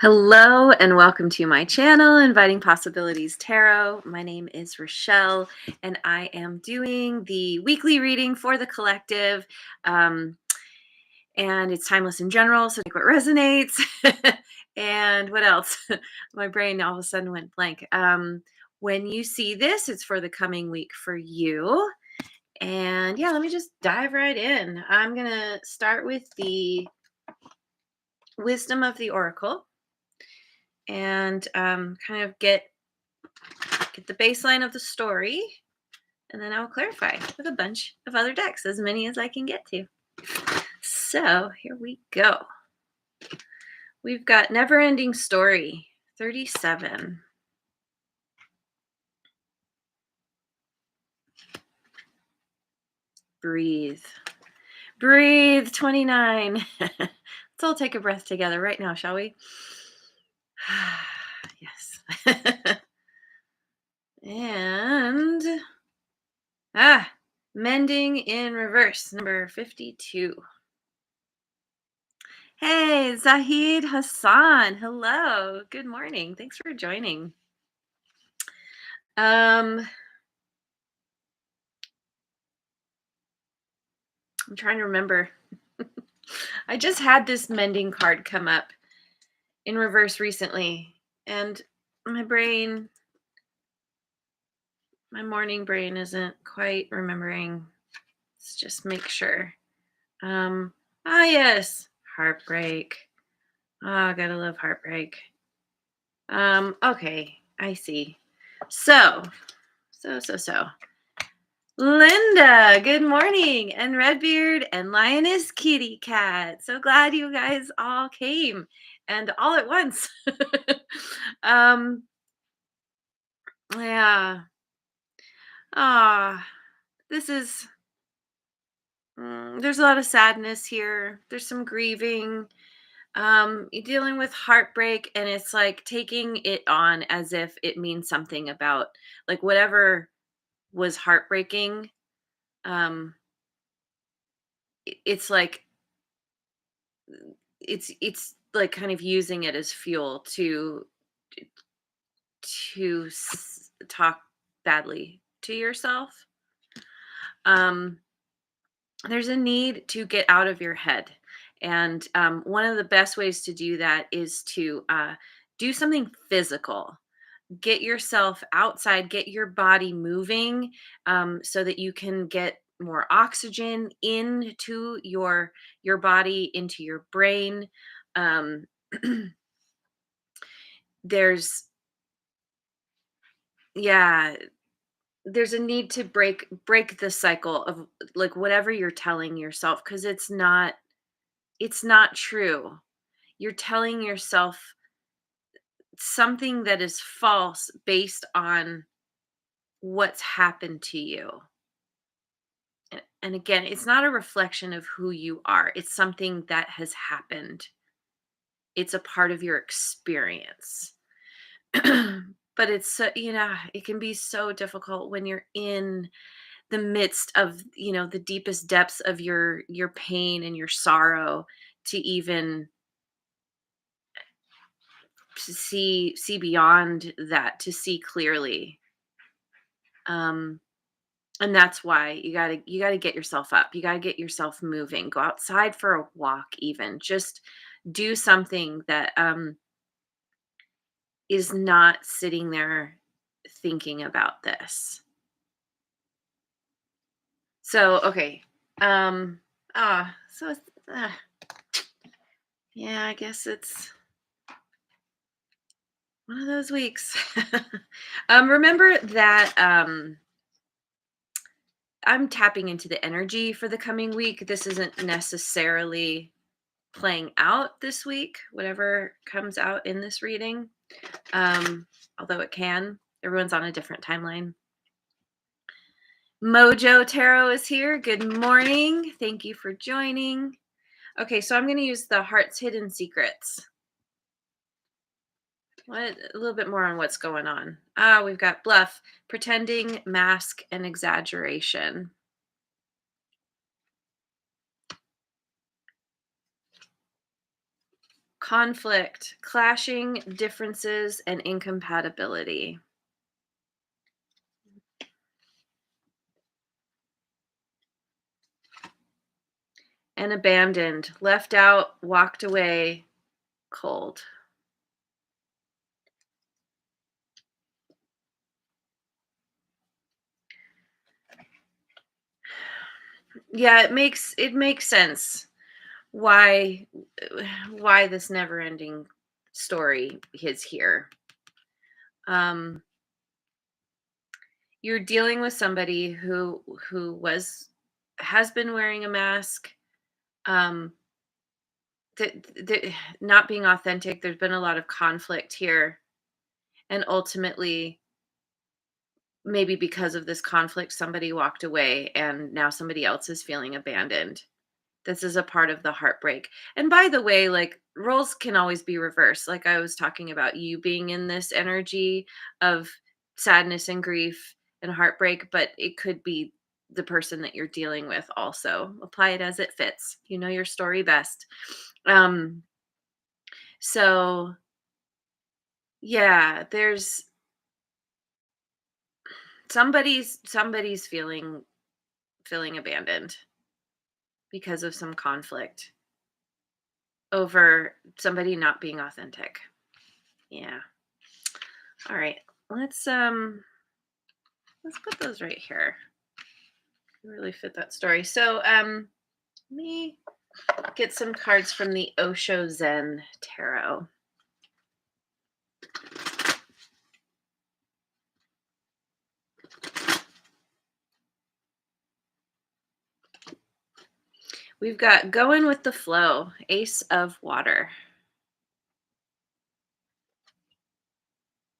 Hello and welcome to my channel, Inviting Possibilities Tarot. My name is Rochelle and I am doing the weekly reading for the collective. Um, and it's timeless in general, so take what resonates. And what else? My brain all of a sudden went blank. When you see this, it's for the coming week for you. And yeah, let me just dive right in. I'm going to start with the wisdom of the oracle and kind of get the baseline of the story, and then I'll clarify with a bunch of other decks, as many as I can get to. So here we go. We've got Never Ending Story 37. Breathe. Breathe 29. Let's all take a breath together right now, shall we? Yes. And Mending in Reverse, number 52. Hey, Zahid Hassan. Hello. Good morning. Thanks for joining. I'm trying to remember. I just had this mending card come up in reverse recently, and my morning brain isn't quite remembering. Let's just make sure. Yes, heartbreak. Oh, gotta love heartbreak. Okay, I see. So. Linda, good morning. And Redbeard and Lioness Kitty Cat. So glad you guys all came and all at once. Yeah. This is there's a lot of sadness here. There's some grieving. You're dealing with heartbreak, and it's like taking it on as if it means something about like whatever was heartbreaking. It's like it's like kind of using it as fuel to talk badly to yourself. There's a need to get out of your head, and one of the best ways to do that is to do something physical. Get yourself outside, get your body moving, so that you can get more oxygen into your body, into your brain. um, there's yeah there's a need to break the cycle of like whatever you're telling yourself, because it's not true. You're telling yourself something that is false based on what's happened to you. And again, it's not a reflection of who you are. It's something that has happened. It's a part of your experience. But it's so, it can be so difficult when you're in the midst of, the deepest depths of your pain and your sorrow to even see beyond that, to see clearly. And that's why you gotta get yourself up. You gotta get yourself moving. Go outside for a walk, even. Just do something that is not sitting there thinking about this. So, okay. So it's, yeah, I guess it's one of those weeks. Remember that I'm tapping into the energy for the coming week. This isn't necessarily playing out this week, whatever comes out in this reading. Although it can. Everyone's on a different timeline. Mojo Tarot is here. Good morning. Thank you for joining. Okay, so I'm going to use the Heart's Hidden Secrets. A little bit more on what's going on. We've got bluff, pretending, mask, and exaggeration. conflict, clashing differences, and incompatibility. And abandoned, left out, walked away, cold. Yeah, it makes sense why why this never-ending story is here. Um, you're dealing with somebody who was has been wearing a mask, um, not being authentic. There's been a lot of conflict here, and ultimately, maybe because of this conflict, somebody walked away, and now somebody else is feeling abandoned. This is a part of the heartbreak. And by the way, like, roles can always be reversed. Like I was talking about you being in this energy of sadness and grief and heartbreak, but it could be the person that you're dealing with also. Apply it as it fits. You know your story best. Um so yeah, there's somebody's feeling abandoned because of some conflict over somebody not being authentic. Yeah. All right. Let's um let's put those right here. Really fit that story. So let me get some cards from the Osho Zen Tarot. We've got Going with the Flow, Ace of Water.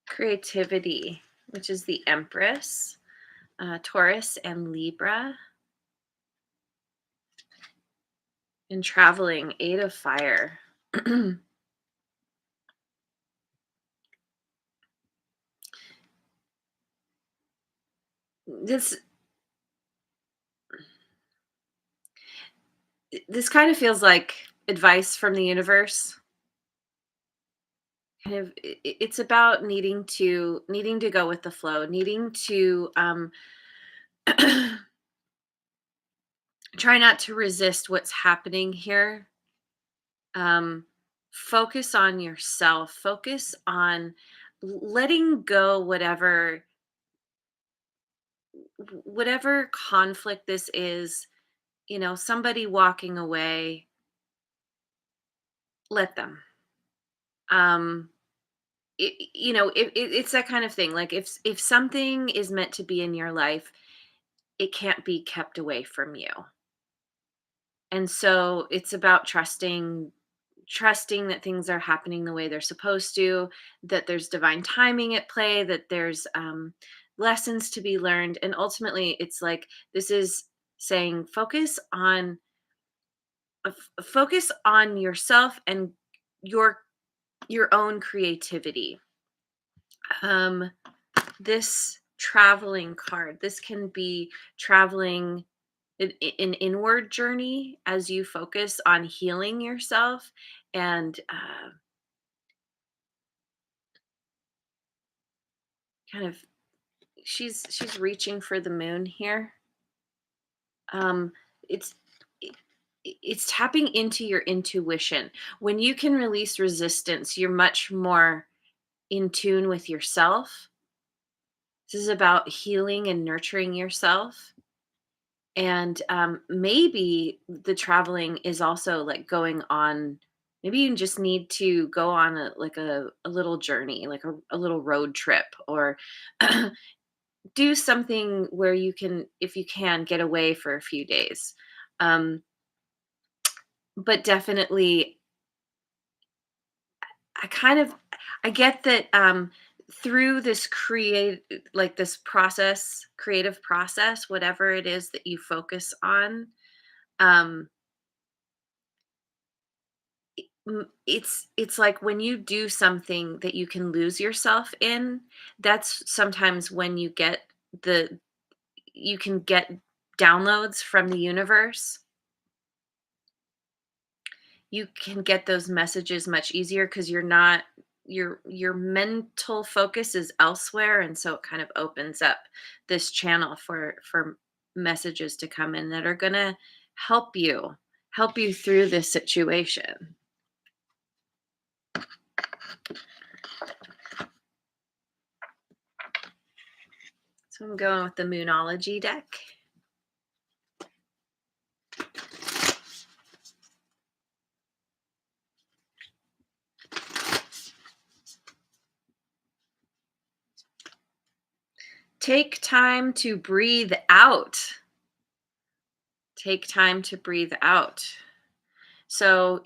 Creativity, which is the Empress, Taurus and Libra. And traveling, Eight of Fire. this this kind of feels like advice from the universe. Kind of it's about needing to go with the flow, needing to try not to resist what's happening here. um Focus on yourself, focus on letting go whatever conflict this is. Somebody walking away, let them. um it's that kind of thing. Like, if something is meant to be in your life, it can't be kept away from you. And so it's about trusting that things are happening the way they're supposed to, that there's divine timing at play, that there's lessons to be learned. And ultimately, it's like this is saying focus on yourself and your your own creativity. Um, this traveling card, this can be traveling an inward journey as you focus on healing yourself and kind of she's reaching for the moon here. um it's it- it's tapping into your intuition. When you can release resistance, you're much more in tune with yourself. This is about healing and nurturing yourself. And maybe the traveling is also like going on. Maybe you just need to go on a little journey, like a little road trip, or do something where you can, if you can, get away for a few days. um but definitely, I kind of I get that through this this process, creative process, whatever it is that you focus on, um it's like when you do something that you can lose yourself in, that's sometimes when the you can get downloads from the universe. you can get those messages much easier because you're not your mental focus is elsewhere, and so it kind of opens up this channel for messages to come in that are going to help you through this situation. So I'm going with the Moonology deck. Take time to breathe out. Take time to breathe out. So,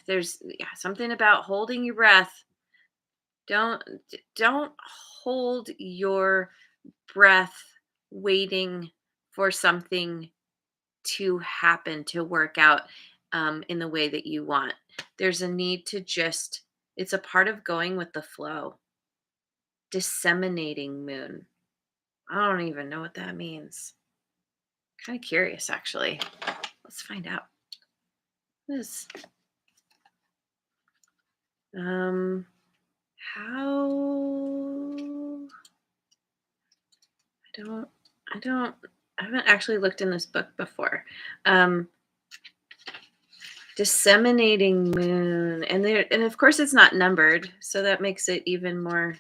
there's something about holding your breath. Don't hold your breath waiting for something to happen, to work out in the way that you want. There's a need to just, it's a part of going with the flow. Disseminating moon. I don't even know what that means. Kind of curious, actually. Let's find out. This how I haven't actually looked in this book before. Disseminating moon, and of course it's not numbered, so that makes it even more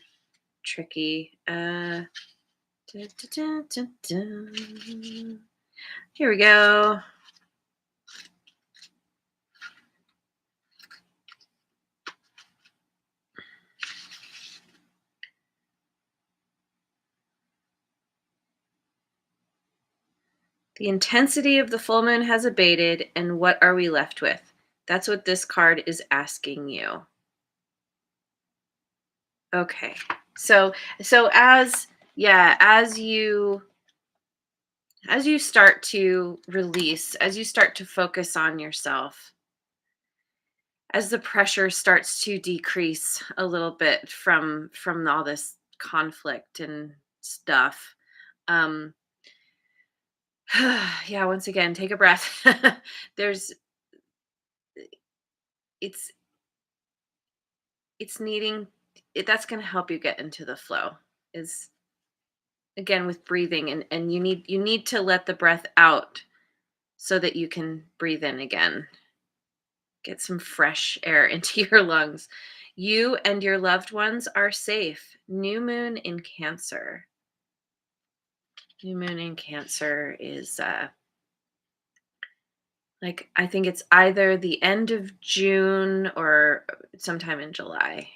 tricky. Dun, dun, dun, dun, dun. Here we go. The intensity of the full moon has abated, and what are we left with? That's what this card is asking you. Okay. So as you start to release, as you start to focus on yourself, as the pressure starts to decrease a little bit from all this conflict and stuff, um yeah, once again, take a breath. There's it's it's needing that's going to help you get into the flow, is again with breathing, and you need to let the breath out so that you can breathe in again. Get some fresh air into your lungs. You and your loved ones are safe. New moon in Cancer. New moon in Cancer is like, I think it's either the end of June or sometime in July.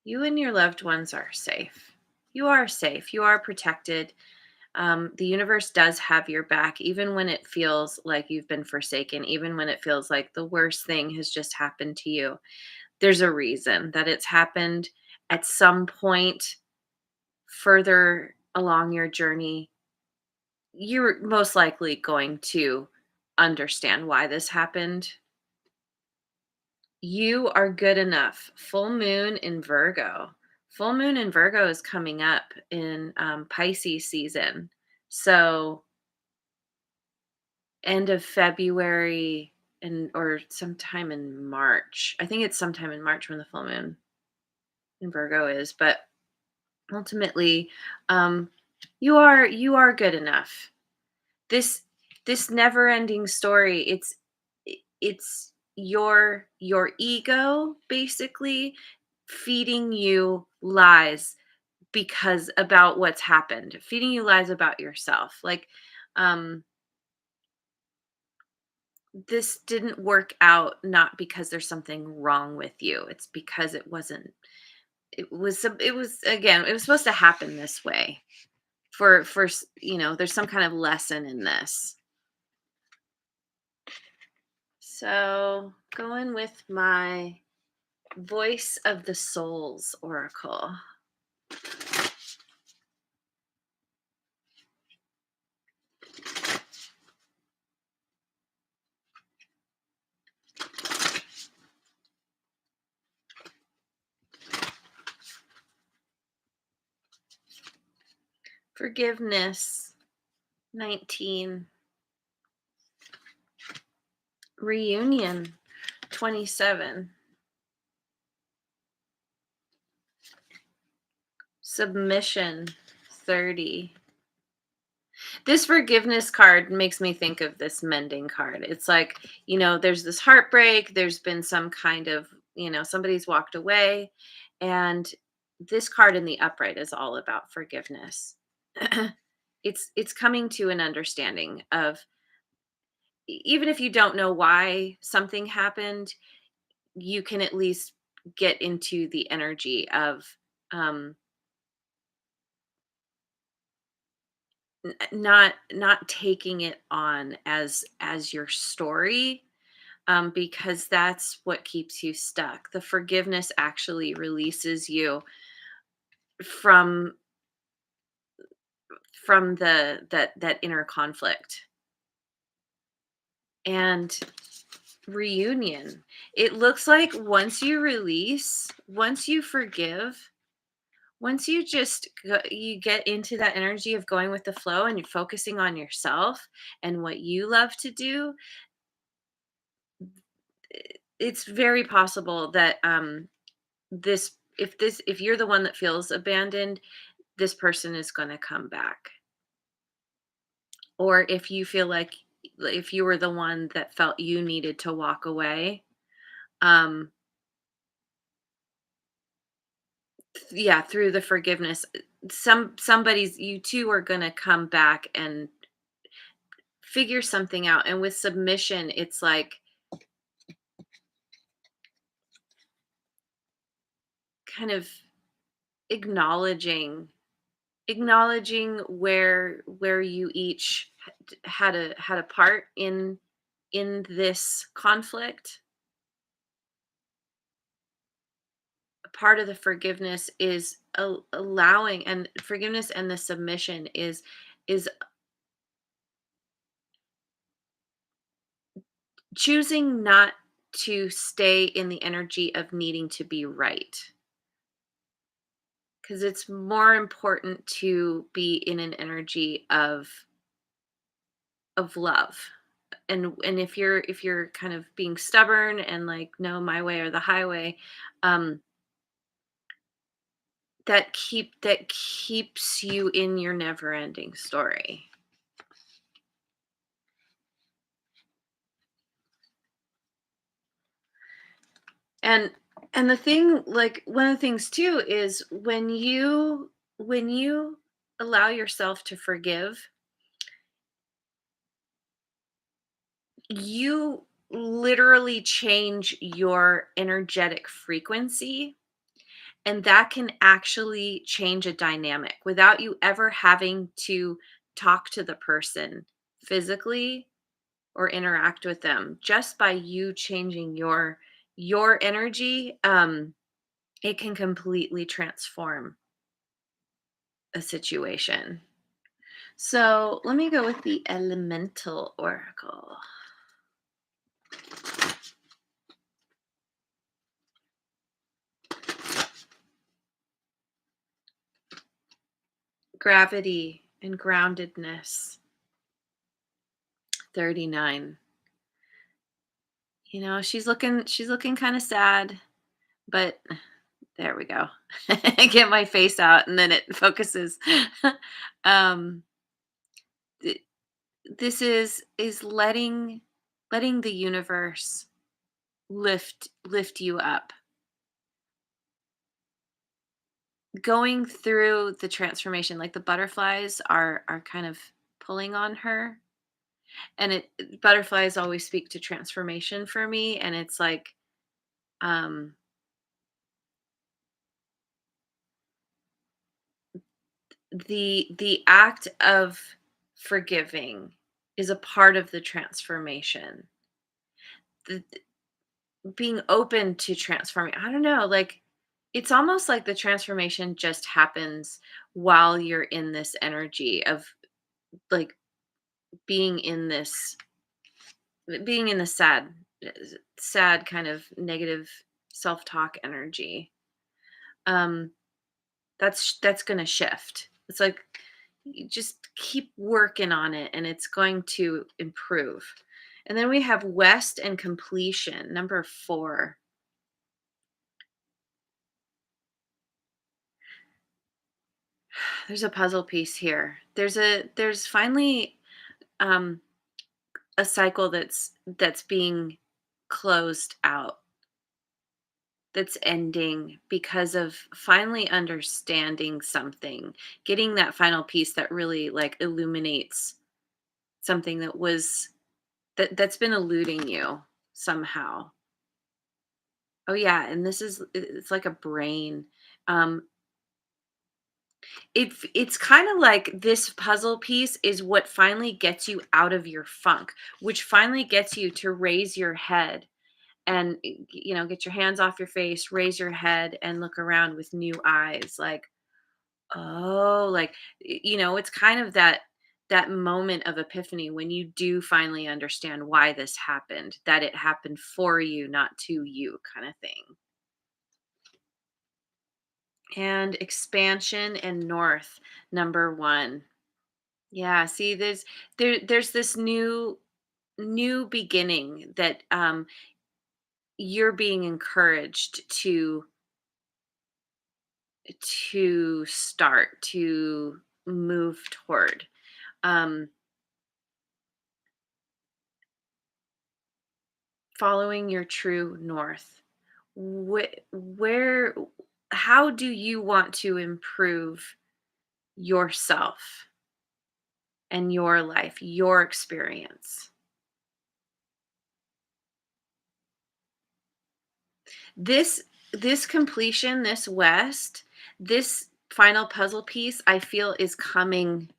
You and your loved ones are safe. You are safe. You are protected. The universe does have your back, even when it feels like you've been forsaken, even when it feels like the worst thing has just happened to you. There's a reason that it's happened at some point further along your journey. You're most likely going to understand why this happened. You are good enough. Full moon in Virgo. Full moon in Virgo is coming up in Pisces season. So end of February and or sometime in March. I think it's sometime in March when the full moon in Virgo is, but ultimately, um, you are good enough. This this never-ending story, it's your ego basically feeding you lies because about what's happened, feeding you lies about yourself. Like, um, this didn't work out not because there's something wrong with you. It's because it was again, it was supposed to happen this way there's some kind of lesson in this. So going with my Voice of the Souls oracle. Forgiveness 19. Reunion, 27. Submission, 30. This forgiveness card makes me think of this mending card. It's like, there's this heartbreak, there's been some kind of, somebody's walked away, and this card in the upright is all about forgiveness. It's coming to an understanding of, even if you don't know why something happened, you can at least get into the energy of, um not taking it on as your story, because that's what keeps you stuck. The forgiveness actually releases you from that inner conflict. And reunion, it looks like once you release, once you forgive, once you you get into that energy of going with the flow and you're focusing on yourself and what you love to do, it's very possible that, if you're the one that feels abandoned, this person is going to come back. Or if you feel like, if you were the one that felt you needed to walk away, um yeah, through the forgiveness, somebody's you two are going to come back and figure something out. And with submission, it's like kind of acknowledging where you each had a part in this conflict. Part of the forgiveness is allowing, and forgiveness and the submission is choosing not to stay in the energy of needing to be right, because it's more important to be in an energy of love. And if you're kind of being stubborn and like, no, my way or the highway, um that keeps you in your never ending story. And and the thing, like, one of the things too is when you allow yourself to forgive, you literally change your energetic frequency, and that can actually change a dynamic without you ever having to talk to the person physically or interact with them. Just by you changing your energy, it can completely transform a situation. So let me go with the elemental oracle. Gravity and groundedness, 39. She's looking kind of sad, but there we go. Get my face out and then it focuses. um th- this is letting the universe lift you up, going through the transformation. Like, the butterflies are kind of pulling on her, and butterflies always speak to transformation for me. And it's like, um the act of forgiving is a part of the transformation. The, being open to transforming, I don't know, like, it's almost like the transformation just happens while you're in this energy of, like, being in this being in the sad kind of negative self-talk energy. um that's going to shift. It's like, you just keep working on it and it's going to improve. And then we have West and completion, number 4. There's a puzzle piece here. There's finally um a cycle that's being closed out, that's ending because of finally understanding something, getting that final piece that really like illuminates something that's been eluding you somehow. Oh yeah, and it's like a brain. Um it's kind of like this puzzle piece is what finally gets you out of your funk, which finally gets you to raise your head and get your hands off your face, raise your head and look around with new eyes like, oh, like it's kind of that moment of epiphany when you do finally understand why this happened, that it happened for you, not to you, kind of thing. And expansion and north, number 1. Yeah, see, there's this new beginning that you're being encouraged to start to move toward. Um, Following your true north. Where, how do you want to improve yourself and your life, your experience? This this completion, this west, this final puzzle piece, I feel is going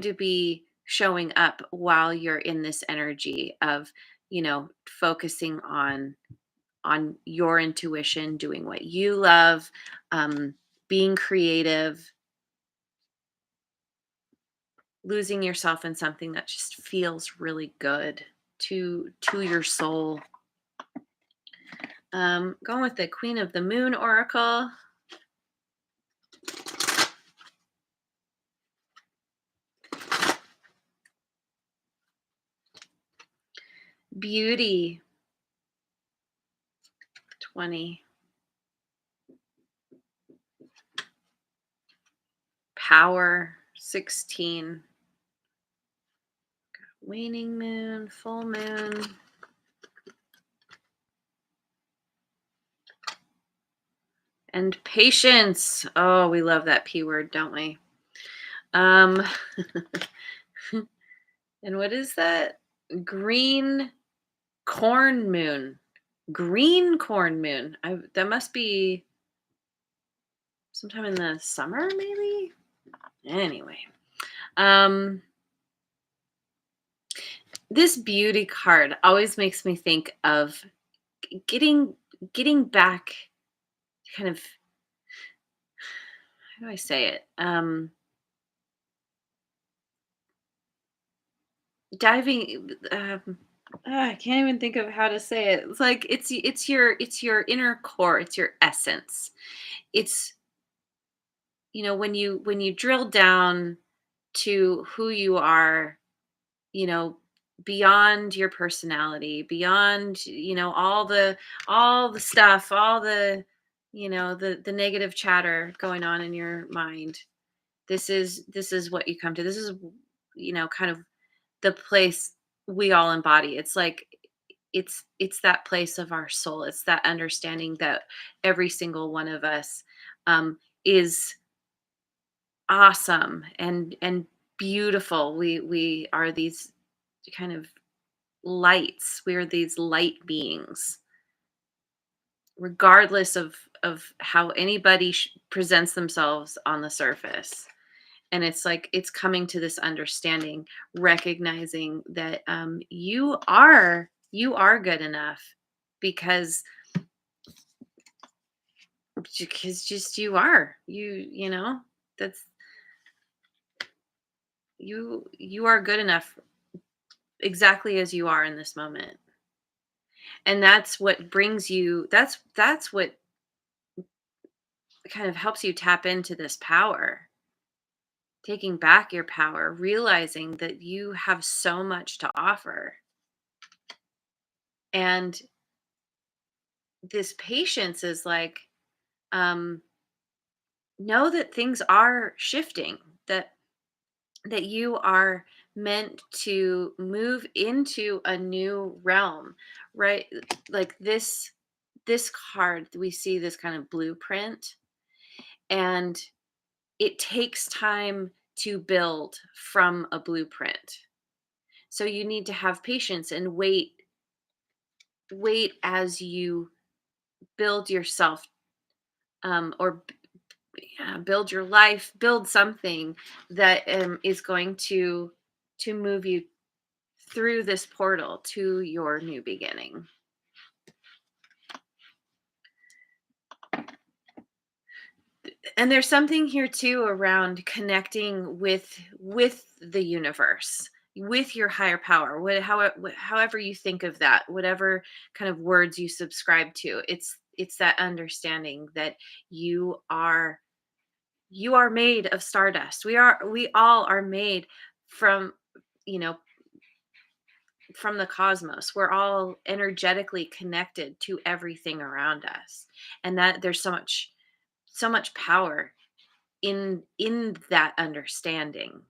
to be showing up while you're in this energy of, focusing on your intuition, doing what you love, um, being creative, losing yourself in something that just feels really good to your soul. Going with the Queen of the Moon Oracle. Beauty 20. Power 16. Waning moon, full moon. And patience. Oh, we love that P word, don't we? Um and what is that? Green corn moon. Green corn moon. That must be sometime in the summer maybe? Anyway. Um this beauty card always makes me think of getting getting back, kind of, how do I say it? Diving I can't even think of how to say it. It's like it's your inner core, it's your essence. It's when you drill down to who you are, you know, beyond your personality, beyond, all the stuff, all the negative chatter going on in your mind. This is what you come to. This is kind of the place we all embody. It's like it's that place of our soul. It's that understanding that every single one of us is awesome and beautiful. We are these kind of lights. We are these light beings, regardless of how anybody presents themselves on the surface. And it's like it's coming to this understanding, recognizing that you are good enough, because just you are, that's you are good enough exactly as you are in this moment. And that's what brings you, that's what kind of helps you tap into this power. taking back your power, realizing that you have so much to offer. And this patience is like, um, know that things are shifting, that you are meant to move into a new realm, right? Like this card, we see this kind of blueprint, and it takes time to build from a blueprint. So you need to have patience and wait as you build yourself, or yeah, build your life, build something that is going to move you through this portal to your new beginning. And there's something here too around connecting with the universe, with your higher power, however you think of that, whatever kind of words you subscribe to. It's that understanding that you are you are made of stardust. We all are made from, you know, from the cosmos. We're all energetically connected to everything around us. And that there's so much power in that understanding,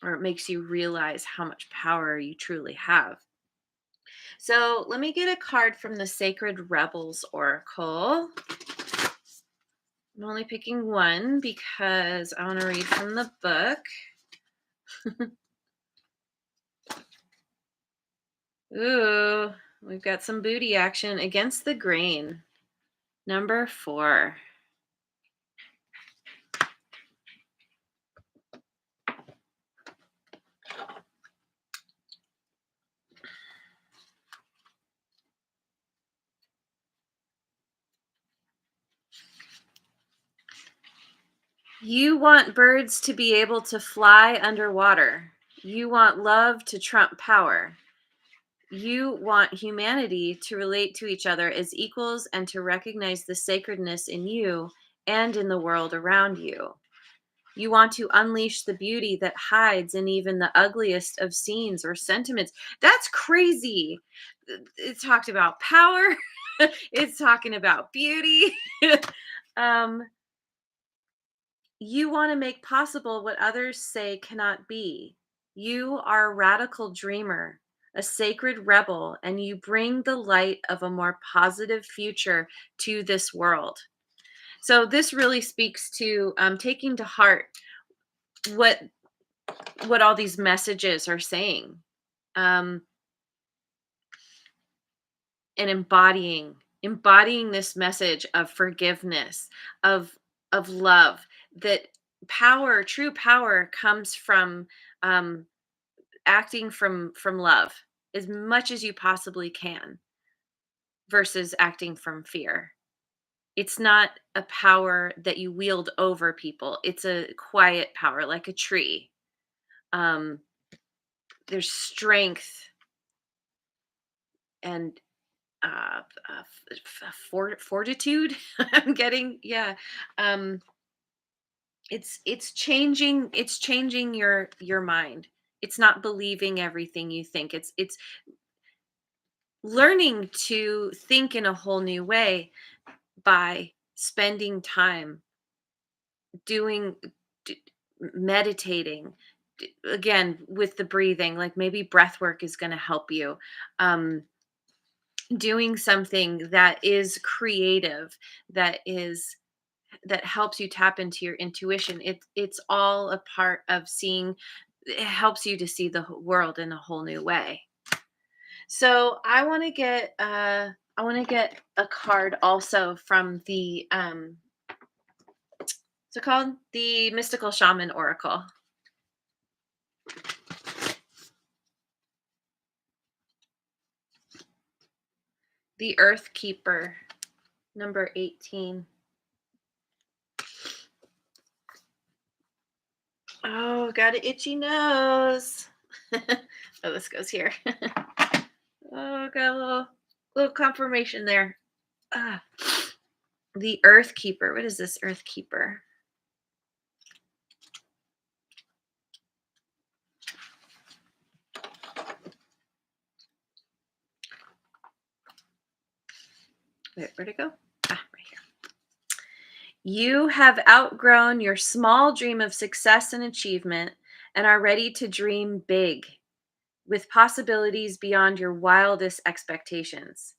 or it makes you realize how much power you truly have. So let me get a card from the Sacred Rebels Oracle. I'm only picking one because I want to read from the book. Ooh, we've got some booty action. Against the Grain, number 4. You want birds to be able to fly underwater. You want love to trump power. You want humanity to relate to each other as equals and to recognize the sacredness in you and in the world around you. You want to unleash the beauty that hides in even the ugliest of scenes or sentiments. That's crazy. It's talked about power. It's talking about beauty. um, you want to make possible what others say cannot be. You are a radical dreamer, a sacred rebel, and you bring the light of a more positive future to this world. So this really speaks to taking to heart what all these messages are saying, um, and embodying this message of forgiveness, of love. That true power, comes from um, acting from love as much as you possibly can, versus acting from fear. It's not a power that you wield over people. It's a quiet power, like a tree. Um, there's strength and fortitude. I'm getting, yeah. Um, it's changing your mind. It's not believing everything you think. It's learning to think in a whole new way by spending time doing d- meditating, again with the breathing, like maybe breath work is going to help you, um doing something that is creative, that helps you tap into your intuition. It's all a part of seeing. It helps you to see the world in a whole new way. So I want to get a card also from the what's it called? The Mystical Shaman Oracle. The Earth Keeper, number 18. Oh, got an itchy nose. Oh, this goes here. Oh, got a little confirmation there. Ah, the Earth Keeper. What is this Earth Keeper? Wait, where'd it go? Ah, right here. You have outgrown your small dream of success and achievement and are ready to dream big with possibilities beyond your wildest expectations.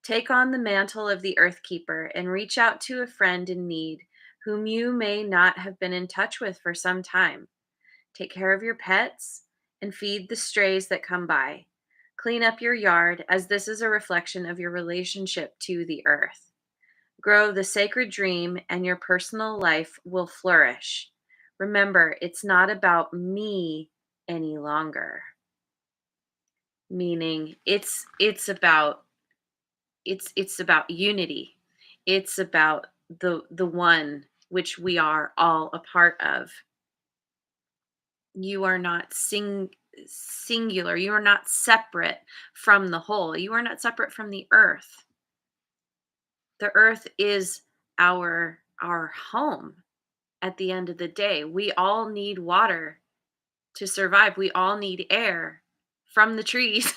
Take on the mantle of the Earth Keeper and reach out to a friend in need whom you may not have been in touch with for some time. Take care of your pets and feed the strays that come by. Clean up your yard, as this is a reflection of your relationship to the earth. Grow the sacred dream, and your personal life will flourish. Remember, it's not about me any longer. Meaning it's about unity. It's about the one which we are all a part of. You are not singular. You are not separate from the whole. You are not separate from the earth. The earth is our home at the end of the day. We all need water to survive. We all need air from the trees,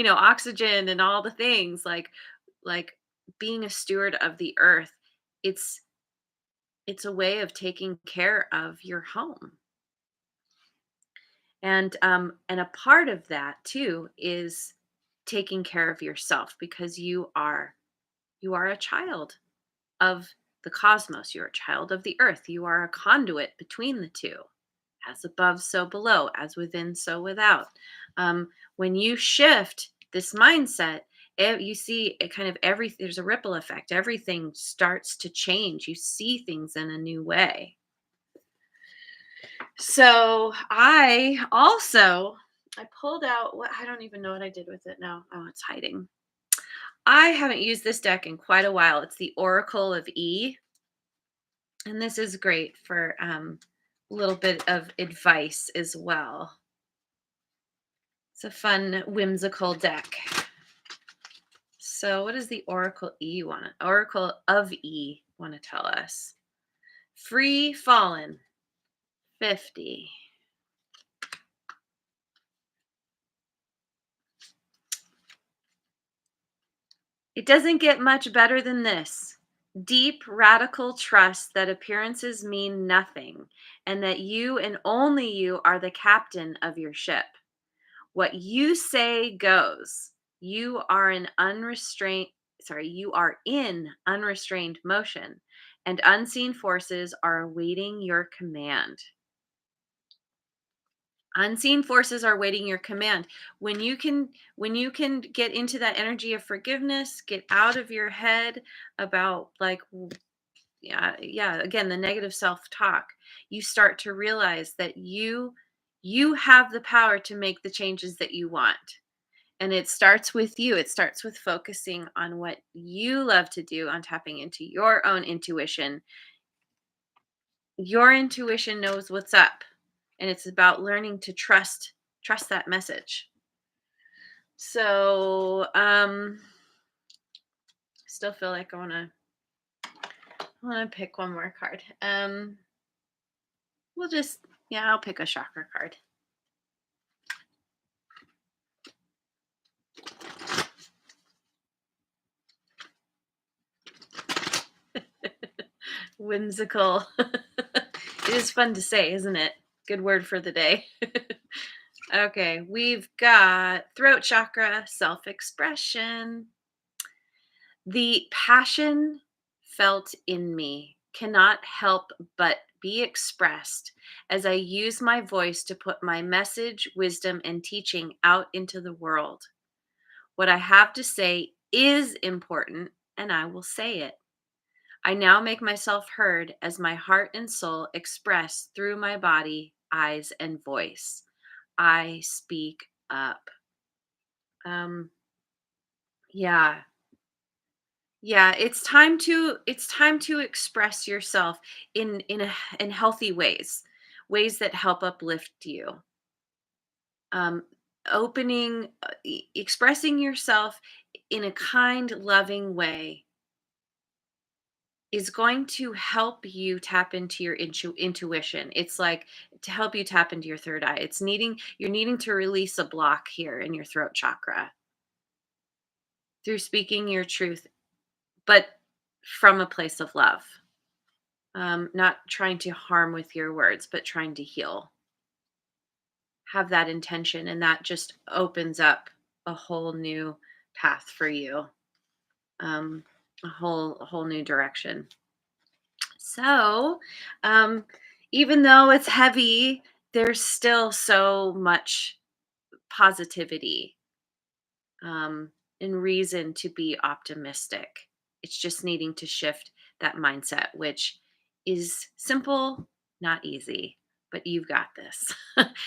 oxygen and all the things like being a steward of the earth. It's it's a way of taking care of your home. And a part of that too is taking care of yourself, because you are a child of the cosmos. You're a child of the earth. You are a conduit between the two. As above, so below, as within, so without. When you shift this mindset, you see it kind of there's a ripple effect. Everything starts to change. You see things in a new way. So I pulled out what, I don't even know what I did with it now. Oh, it's hiding. I haven't used this deck in quite a while. It's the Oracle of E, and this is great for a little bit of advice as well. It's a fun, whimsical deck. So, what does the Oracle of E want to tell us? Free fallen, 50. It doesn't get much better than this. Deep, radical trust that appearances mean nothing and that you and only you are the captain of your ship. What you say goes. You are you are in unrestrained motion, and unseen forces are awaiting your command. Unseen forces are waiting your command. When you can get into that energy of forgiveness, get out of your head about yeah, again, the negative self-talk, you start to realize that you have the power to make the changes that you want. And it starts with you. It starts with focusing on what you love to do, on tapping into your own intuition. Your intuition knows what's up, and it's about learning to trust that message. So, still feel like I want to pick one more card. We'll just yeah, I'll pick a chakra card. Whimsical. It is fun to say, isn't it? Good word for the day. Okay, we've got throat chakra, self expression. The passion felt in me cannot help but be expressed as I use my voice to put my message, wisdom, and teaching out into the world. What I have to say is important, and I will say it. I now make myself heard as my heart and soul express through my body, eyes, and voice. I speak up. Um, yeah, yeah. It's time to express yourself in healthy ways, ways that help uplift you. Um, expressing yourself in a kind, loving way is going to help you tap into your intuition. It's like to help you tap into your third eye. You're needing to release a block here in your throat chakra through speaking your truth but from a place of love. Not trying to harm with your words, but trying to heal. Have that intention, and that just opens up a whole new path for you, um, a whole new direction. So, um, even though it's heavy, there's still so much positivity, um, and reason to be optimistic. It's just needing to shift that mindset, which is simple, not easy, but you've got this.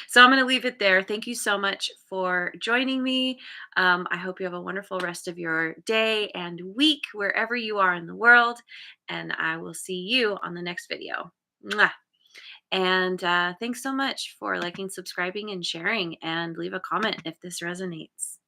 So I'm going to leave it there. Thank you so much for joining me. I hope you have a wonderful rest of your day and week, wherever you are in the world. And I will see you on the next video. Mwah. And thanks so much for liking, subscribing, and sharing. And leave a comment if this resonates.